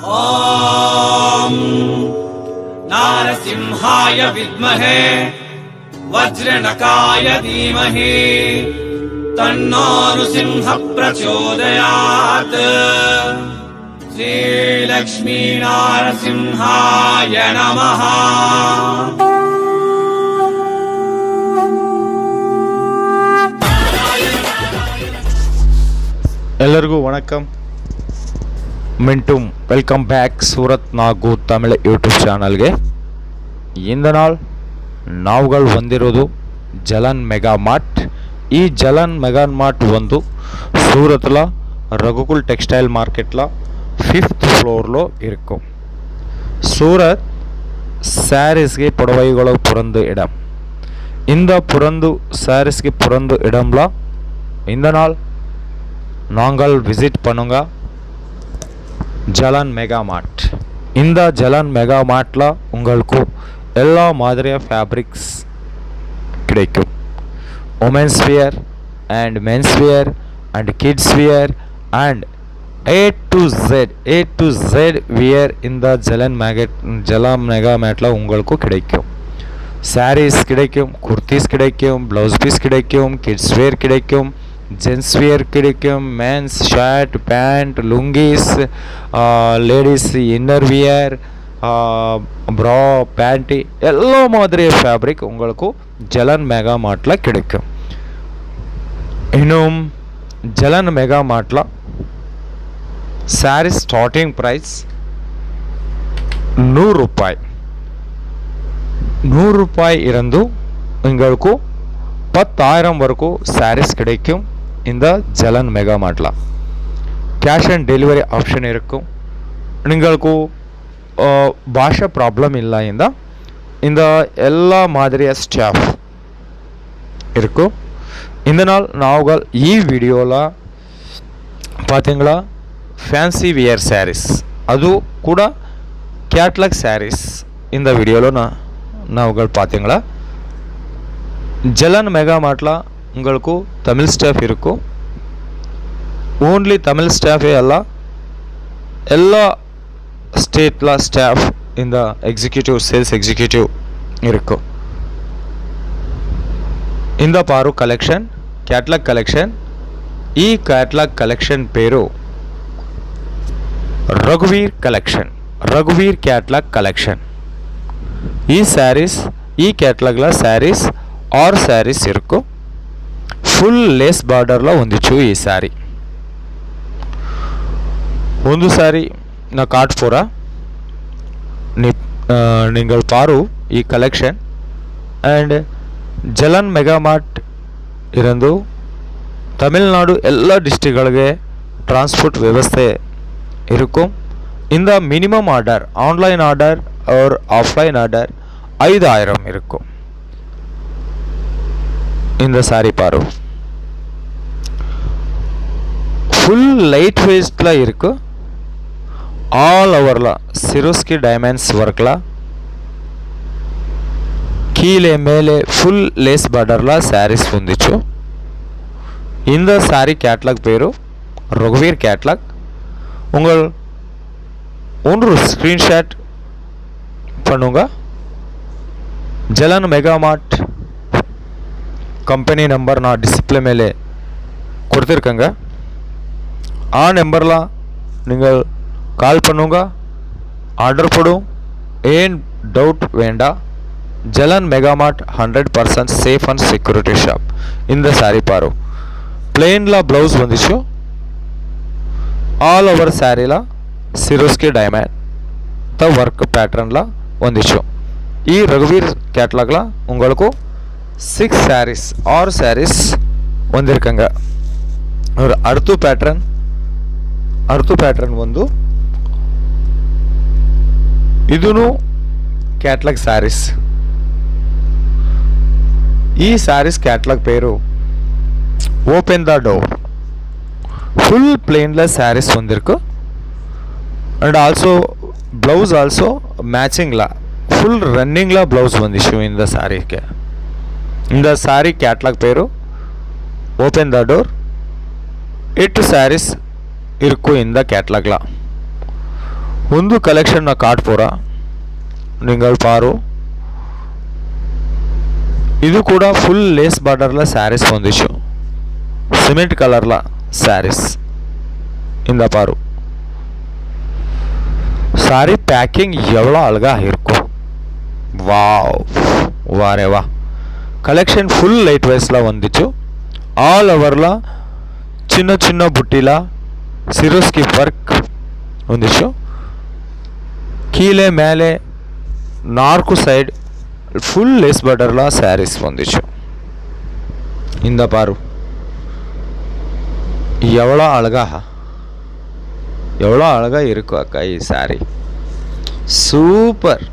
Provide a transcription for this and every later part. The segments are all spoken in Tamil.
ॐ नारसिंहाय विद्महे वज्रनकाय धीमहि तन्नो नृसिंह प्रचोदयात्। श्रीलक्ष्मी नारसिंहाय नमः। ಎಲ್ಲರಿಗೂ ವಣಕಂ. ಮಿಂಟುಂ ವೆಲ್ಕಮ್ ಬ್ಯಾಕ್ ಸೂರತ್ ನಾಗು ತಮಿಳ್ ಯೂಟ್ಯೂಬ್ ಚಾನಲ್ಗೆ. ಇಂದ ನಾள் ನಾವುಗಳು ಹೊಂದಿರೋದು ಜಲನ್ ಮೆಗಾ ಮಾರ್ಟ್. ఈ జలన్ మెగా మార్ట్ ಒಂದು సూరత్ల రఘుకుల్ టెక్స్టైల్ మార్కెట్ల 5th ఫ్లోర్లో இருக்கும். சூரத் சாரீஸ்க்கு புடவைகளை பிறந்த இடம். இந்த பிறந்து சாரீஸ்க்கு பிறந்த இடம்ல இந்த நாள் நாங்கள் விசிட் பண்ணுங்க ஜலன் மெகா மார்ட். இந்த ஜலன் மெகா மார்ட்டில் உங்களுக்கு எல்லா மாதிரியான ஃபேப்ரிக்ஸ் கிடைக்கும். Women's wear and men's wear and kids wear and A to Z wear இந்த ஜலன் மெகா மார்ட்டில் உங்களுக்கு கிடைக்கும். சாரீஸ் கிடைக்கும், குர்த்திஸ் கிடைக்கும், ப்ளவுஸ் பீஸ் கிடைக்கும், கிட்ஸ் வேர் கிடைக்கும், ஜென்ஸ் வியர் கிடைக்கும், mens shirt pant lungis, ladies inner wear, bra panty எல்லா மாதிரி ஃபேப்ரிக் உங்களுக்கு ஜலன் மெகா மார்ட்டில் கிடைக்கும். இன்னும் ஜலன் மெகா மார்ட்டில் சாரீஸ் ஸ்டார்டிங் ப்ரைஸ் 100 ரூபாய். 100 ரூபாய் இருந்து உங்களுக்கு 10,000 వరకు சாரீஸ் கிடைக்கும். இந்த ஜலன் மெகா மார்ட்டில் கேஷ் ஆன் டெலிவரி ஆப்ஷன் இருக்கும். உங்களுக்கு பாஷா ப்ராப்ளம் இல்லை. இந்த எல்லா மாதிரியா ஸ்டாஃப் இருக்கும். இந்த நாள் நாவுகள் ಈ வீடியோவில் பார்த்தீங்களா ಫ್ಯಾನ್ಸಿ ವಿಯರ್ ಸ್ಯಾರೀಸ್, ಅದು ಕೂಡ ಕ್ಯಾಟ್ಲಾಗ್ ಸ್ಯಾರೀಸ್. இந்த வீடியோவில் நாவுகள் பார்த்தீங்களா ஜலன் மெகா மார்ட்டில் உங்களுக்கு தமிழ் ஸ்டாஃப் இருக்கும். ஓன்லி தமிழ் ஸ்டாஃபே அல்ல, எல்லா ஸ்டேட்டில் ஸ்டாஃப் இந்த எக்ஸிக்யூட்டிவ் சேல்ஸ் எக்ஸிக்யூட்டிவ் இருக்கும். இந்த பாரு కలెక్షన్ క్యాట్లాగ్ కలెక్షన్. ఈ క్యాట్లాగ్ కలెక్షన్ పేరు రఘువీర్ కలెక్షన్, రఘువీర్ క్యాట్లాగ్ కలెక్షన్. ఈ శారీస్ ఈ క్యాట్లాగ్లో శారీస్ 6 శారీస్ இருக்கும். ஃபுல் லேஸ் பார்டரில் வந்துச்சு ಈ சாரி. ಒಂದು ಸಾರಿ ನಾ ಕಾಟ್ಪುರ நீங்கள் பாரு ಈ collection. And Jalan mega mart ಇರಂದು ತಮಿಳ್ನಾಡು ಎಲ್ಲ ಡಿಸ್ಟ್ರಿಕ್ಟ್ಗಳಿಗೆ ಟ್ರಾನ್ಸ್ಪೋರ್ಟ್ ವ್ಯವಸ್ಥೆ இருக்கும். இந்த மினிமம் ஆர்டர் ஆன்லைன் ஆர்டர் और ஆஃப்லைன் ஆர்டர் 5000 இருக்கும். இந்த சாரி பாரு ஃபுல் லைட் வெயிட்டில் இருக்கு. ஆல் ஓவரில் சிரோஸ்கி டைமண்ட்ஸ் ஒர்க்கில் கீழே மேலே ஃபுல் லேஸ் பார்டரில் சாரீஸ் வந்துச்சு. இந்த சாரி கேட்லாக் பேரு ரகுவீர் கேட்லாக். உங்கள் ஒன்று ஸ்க்ரீன்ஷாட் பண்ணுங்க. ஜலன் மெகா மார்ட் ಕಂಪನಿ ನಂಬರ್ ನಾ ಡಿಸ್ಪ್ಲೇ ಮೇಲೆ ಕೊಡ್ತಿರ್ಕಂಗ. ಆ ನಂಬರ್ல நீங்கள் கால் பண்ணுங்க, ஆர்டர் போடும். ஏன் டவுட் வேண்டாம். ஜலன் mega mart 100% safe and security shop. இந்த சாரி பாரு பிளெயினில் ப்ளவுஸ் வந்துச்சு. ஆல் ஓவர் சாரியில் சிரோஸ்கி டைமண்ட் த ஒர்க் பேட்டர்னில் வந்துச்சு. ಈ ರಘುವೀರ್ கேட்லாகில் உங்களுக்கு 6 சாரீஸ் 6 சாரீஸ் வந்திருக்கங்க. ஒரு அடுத்த ಪ್ಯಾಟರ್ನ್ ಒಂದು ಇದೂನು ಕ್ಯಾಟ್ಲಾಗ್ ಸ್ಯಾರೀಸ್. ಈ ಸ್ಯಾರೀಸ್ ಕ್ಯಾಟ್ಲಾಗ್ పేరు open the door. Full plainless sarees வந்திருக்கு. అండ్ ఆల్సో బ్లౌజ్ ఆల్సో మ్యాచింగ్లా ఫుల్ రన్నింగ్లా బ్లౌజ్ வந்துச்சு இந்த சாரீக்கு. இந்த சாரீ கேட்லாக் பேரு ஓப்பன் த டோர். 8 சாரீஸ் இருக்கும் இந்த கேட்லாக்ல. ಒಂದು ಕಲೆಕ್ಷನ್ನ ಕಾಟ್ಪುರ நீங்கள் பாரு ಇದು ಕೂಡ ಫುಲ್ ಲೇಸ್ ಬಾರ್ಡರ್ல சாரீஸ் வந்துச்சு சிமெண்ட் கலர்ல சாரீஸ் இந்த பாரு சாரி பேக்கிங் எவ்வளோ அழகா இருக்கும் வாவ் வாரே வா கலெக்ஷன் ஃபுல் லைட் வைஸ்ல வந்துச்சு ஆல் ஓவர்ல చిన్న చిన్న బుట్టిలా సిరోస్కి వర్క్ வந்துச்சு கீழே மேலே நார்க்கு சைடு ஃபுல் லேஸ் பார்டர்ல சாரீஸ் வந்துச்சு இந்த பாரு எவ்வளோ அழகா இருக்கும் அக்கா ఈ சாரி சூப்பர்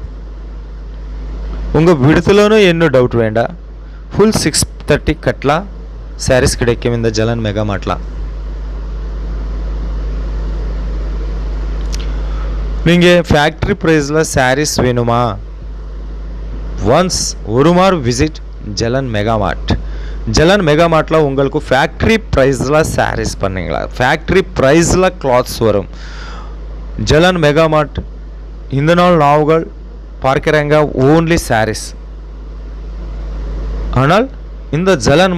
உங்கள் விடுதலனும் என்ன டவுட் வேண்டாம் ஃபுல் 630 கட்லா சாரீஸ் கிடைக்கும் இந்த ஜலன் மெகா மார்ட்ல நீங்கள் ஃபேக்ட்ரி ப்ரைஸில் சாரீஸ் வேணுமா ஒன்ஸ் ஒரு மார் விசிட் ஜலன் மெகா மார்ட் ஜலன் மெகா மார்ட்டில் உங்களுக்கு ஃபேக்ட்ரி ப்ரைஸில் சாரீஸ் பண்ணீங்களா ஃபேக்ட்ரி ப்ரைஸில் கிளாத்ஸ் வரும் ஜலன் மெகா மார்ட் இந்த நாள் நாவுகள் பார்க்குறாங்க ஓன்லி சாரீஸ் ஆனால் இந்த ஜலன்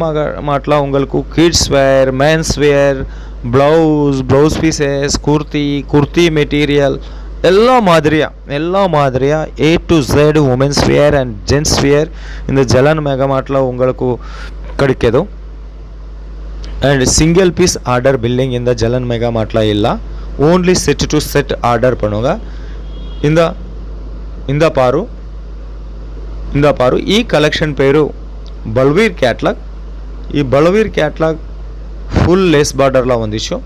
மார்ட்டில் உங்களுக்கு kids wear mens wear blouse pieces kurti material எல்லா மாதிரியா A to Z womens wear and gents wear இந்த ஜலன் மெகா மார்ட்டில் உங்களுக்கு கிடைக்குது and single piece order billing இந்த ஜலன் மெகா மார்ட்டில் இல்லை only set to set order பண்ணுங்க இந்த பாரு ఈ కలెక్షన్ పేరు బల్వీర్ క్యాటలాగ్ ఈ బల్వీర్ క్యాటలాగ్ ఫుల్ లేస్ బార్డర్లో வந்துச்சு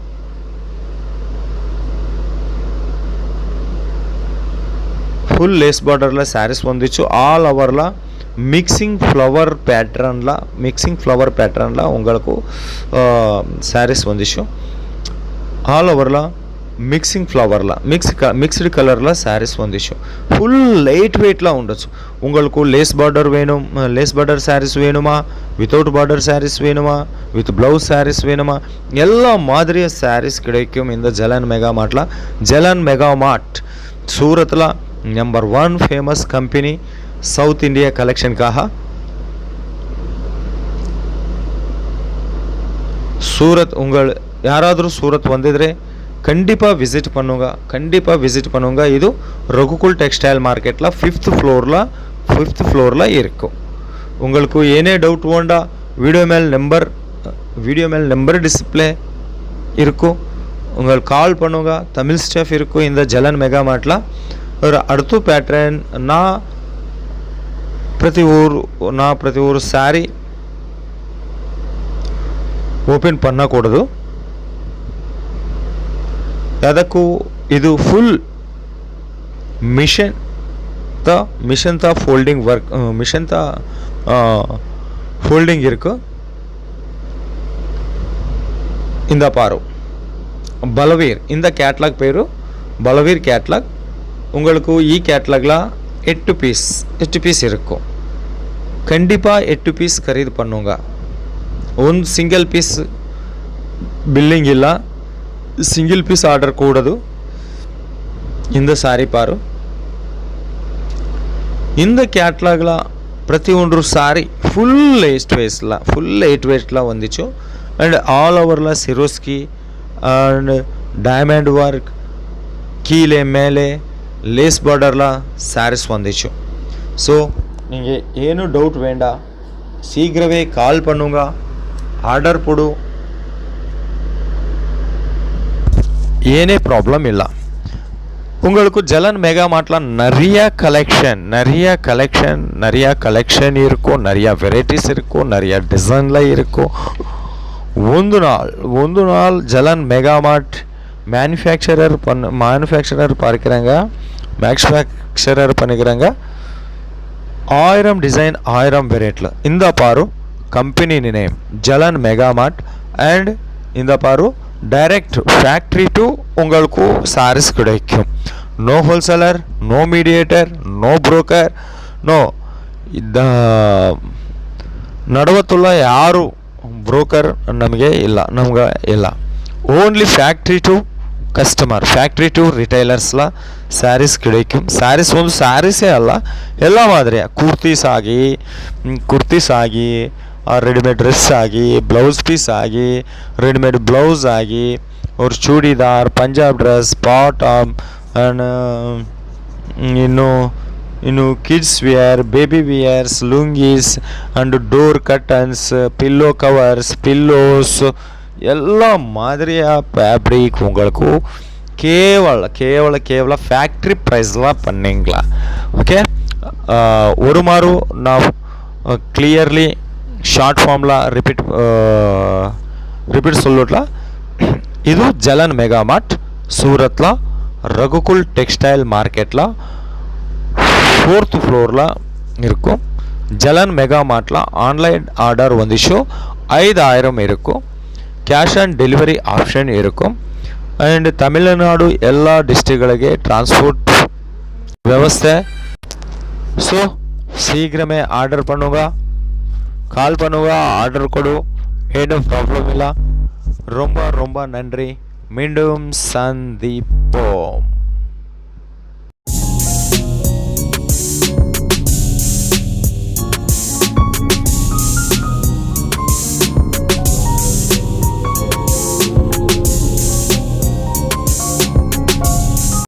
ಫುಲ್ ಲೇಸ್ ಬಾರ್ಡರ್ல சாரீஸ் வந்துச்சு ஆல் ஓவர்ல மிக்சிங் ஃப்ளவர் பேட்டர்ன்ல உங்களுக்கு சாரீஸ் வந்துச்சு ஆல் ஓவர்ல మిక్సింగ్ ఫ్లవర్లా మిక్స్డ్ కలర్లా శారీస్ வந்துச்சு ఫుల్ లైట్ వెయిట్లా ఉండొచ్చు உங்களுக்கு లేస్ బార్డర్ శారీస్ வேணுமா வித்தவுட் பார்டர் శారీஸ் வேணுமா வித் ப்ளவுஸ் శారీஸ் வேணுமா எல்லா மாதிரிய శారీஸ் கிடைக்கும் இந்த ஜலன் மெகா மார்ட்ல ஜலன் மெகா மார்ட் சூரத்ல number 1 famous company south India collection का सूरत उंगल यारादरू सूरत वंदिद्रे कंडिपा विजिट பண்ணுங்க இது ரகுகுல் டெக்ஸ்டைல் மார்க்கெட்ல 5th ஃப்ளோர்ல இருக்கும் உங்களுக்கு ஏனே டவுட் வேண்டா வீடியோ மேல் நம்பர் டிஸ்ப்ளே இருக்கும் உங்களுக்கு கால் பண்ணுங்க தமிழ் ஸ்டாஃப் இருக்கும் இந்த ஜலன் மெகா மார்ட்ல और அடுத்த पैटर्न ಪ್ರತಿ ಊರು ಸಾರಿ ಓಪನ್ பண்ணக்கூடாது ಅದಕ್ಕೂ ಇದು ಫುಲ್ ಮಿಷನ್ ತ ಫೋಲ್ಡಿಂಗ್ ವರ್ಕ್ ಫೋಲ್ಡಿಂಗ್ இருக்கு இந்த பாரு பலவீர் இந்த கேட்டலாக் பேரு பலவீர் கேட்டலாக் உங்களுக்கு ಈ கேட்டலாக்ல 8 பீஸ் இருக்கும் கண்டிப்பா 8 பீஸ் खरीद பண்ணுங்க ಒಂದು ಸಿಂಗಲ್ ಪೀಸ್ ಬಿಲ್ಲಿಂಗ್ ಇಲ್ಲ ಸಿಂಗಲ್ ಪೀಸ್ ಆರ್ಡರ್ ಕೂಡದು இந்த ಸಾರಿ ಪಾರು இந்த கேட்டலாக்ல ಪ್ರತಿಯೊಂದು ಸಾರಿ ಫುಲ್ ಲೈಟ್ ವೇಟ್ಲ வந்துச்சு and all overla ಸಿರೋಸ್ಕಿ and diamond work ಕೀಲೆ ಮೇಲೆ ಲೇಸ್ ಬಾರ್ಡರ್ಲ ಸ್ಯಾರೀಸ್ வந்துச்சு ஸோ நீங்கள் ಏನು ಡೌಟ್ வேண்டா சீக்கிரமே கால் பண்ணுங்க ஆர்டர் போடு ஏனே ப்ராப்ளம் இல்லை உங்களுக்கு ஜலன் மெகா மார்ட்ல நிறைய கலெக்ஷன் இருக்கும் நிறைய வெரைட்டிஸ் இருக்கும் நிறைய டிசைன்ல இருக்கும் ಒಂದು நாள் ஜலன் மெகா மார்ட் மேனுஃபேக்சரர் பார்க்குறாங்க மேனுஃபேக்சரர் பண்ணிக்கிறாங்க 1000 டிசைன் 1000 வெரைட்டில இந்த பாரு company name Jalan mega mart and இந்த பாரு டைரக்ட் ஃபேக்டரி டு உங்களுக்கு சாரீஸ் கிடைக்கும் no wholesaler no mediator no broker no ನಡವತ್ತುಲ್ಲ ಯಾರು ಬ್ರೋಕರ್ ನಮಗೆ ಇಲ್ಲ only factory to customer factory to ரிட்டைலர்ஸ்லாம் சாரீஸ் கிடைக்கும். சாரீஸ் ಒಂದು சாரீஸே ಅಲ್ಲ, ಎಲ್ಲ ಮಾದರಿಯ ಕುರ್ತೀಸ್ ಆಗಿ ರೆಡಿಮೇಡ್ ಡ್ರೆಸ್ ಆಗಿ, ಬ್ಲೌಸ್ ಪೀಸ್ ಆಗಿ, ರೆಡಿಮೇಡ್ ಬ್ಲೌಸ್ ಆಗಿ, और ಚೂಡಿದಾರ್, ಪಂಜಾಬ್ ಡ್ರೆಸ್, ಬಾಟಮ್, ಇನ್ನು kids wear, baby wears, lungis and door curtains, pillow covers, pillows, ಎಲ್ಲ ಮಾದರಿಯ ஃபேப்ரிக் உங்களுக்கு கேவல ஃபேக்ட்ரி ப்ரைஸ்லாம் பண்ணிங்களா. ஓகே, ஒரு மாறு நான் கிளியர்லி ஷார்ட் ஃபார்மில் ரிப்பீட் சொல்லட்லா. இது ஜலன் மெகா மார்ட் சூரத்தில் ரகுகுல் டெக்ஸ்டைல் மார்க்கெட்டில் 4th ஃப்ளோரில் இருக்கும். ஜலன் மெகா மார்ட்டில் ஆன்லைன் ஆர்டர் வந்துச்சு 5000 இருக்கும். ಕ್ಯಾಶ್ ಆನ್ ಡೆಲಿವರಿ ಆಪ್ಷನ್ ಇರುக்கும். ಆ್ಯಂಡ್ ತಮಿಳುನಾಡು ಎಲ್ಲ ಡಿಸ್ಟ್ರಿಕ್ಟ್ಗಳಿಗೆ ಟ್ರಾನ್ಸ್ಪೋರ್ಟ್ ವ್ಯವಸ್ಥೆ. ஸோ சீக்கிரமே ஆர்டர் பண்ணுங்க, கால் பண்ணுங்க, ஆர்டர் கொடு, ஏதும் ப்ராப்ளம் இல்லை. ரொம்ப ரொம்ப நன்றி. மீண்டும் சந்திப்போம்.